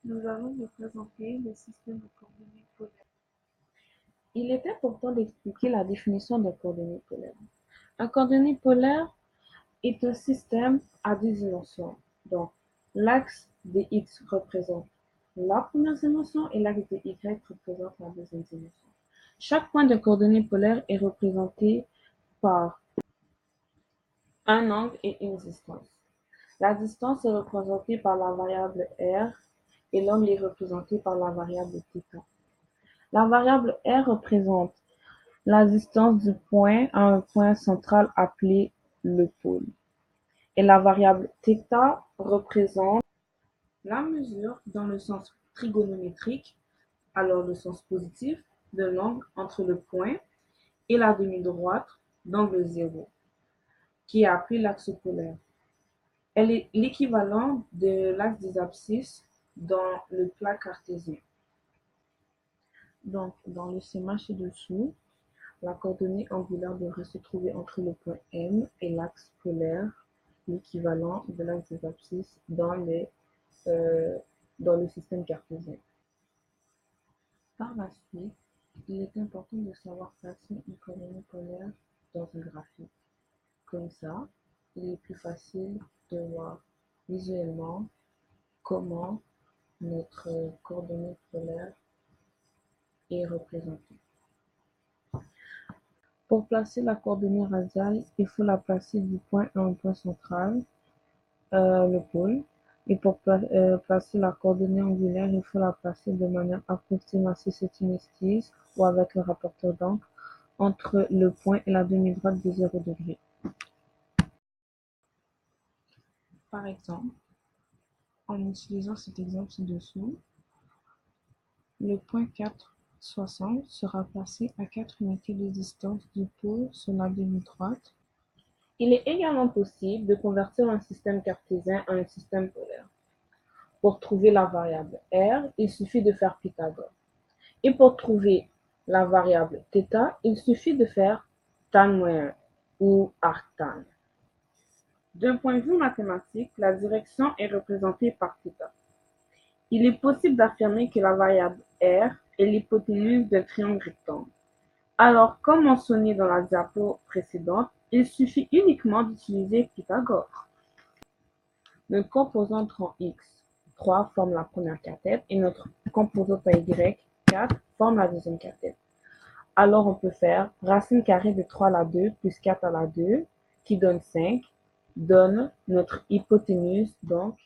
Nous allons représenter le système de coordonnées polaires. Il est important d'expliquer la définition de coordonnées polaires. Un coordonnée polaire est un système à deux dimensions. Donc, l'axe de X représente la première dimension et l'axe de Y représente la deuxième dimension. Chaque point de coordonnée polaire est représenté par un angle et une distance. La distance est représentée par la variable r et l'angle est représenté par la variable θ. La variable r représente la distance du point à un point central appelé le pôle. Et la variable θ représente la mesure dans le sens trigonométrique, alors le sens positif, de l'angle entre le point et la demi-droite d'angle 0, qui est appelé l'axe polaire. Elle est l'équivalent de l'axe des abscisses dans le plat cartésien. Donc, dans le schéma ci-dessous, la coordonnée angulaire devrait se trouver entre le point M et l'axe polaire, l'équivalent de l'axe des abscisses dans le système cartésien. Par la suite, il est important de savoir placer une coordonnée polaire dans un graphique. Comme ça, il est plus facile de voir visuellement comment notre coordonnée polaire est représentée. Pour placer la coordonnée radiale, il faut la placer du point à un point central, le pôle. Et pour placer la coordonnée angulaire, il faut la placer de manière approximative, c'est une esquisse, ou avec le rapporteur d'angle, entre le point et la demi-droite de 0 degré. Par exemple, en utilisant cet exemple ci-dessous, le point 4,60 sera placé à 4 unités de distance du pôle sur la demi-droite. Il est également possible de convertir un système cartésien en un système polaire. Pour trouver la variable r, il suffit de faire Pythagore. Et pour trouver la variable θ, il suffit de faire tan moyen ou arctan. D'un point de vue mathématique, la direction est représentée par θ. Il est possible d'affirmer que la variable r est l'hypoténuse d'un triangle rectangle. Alors, comme mentionné dans la diapo précédente, il suffit uniquement d'utiliser Pythagore. Notre composante rang x, 3 forme la première cathète et notre composante à y, 4 forme la deuxième cathète. Alors on peut faire racine carrée de 3 à la 2 plus 4 à la 2 qui donne 5, donne notre hypoténuse, donc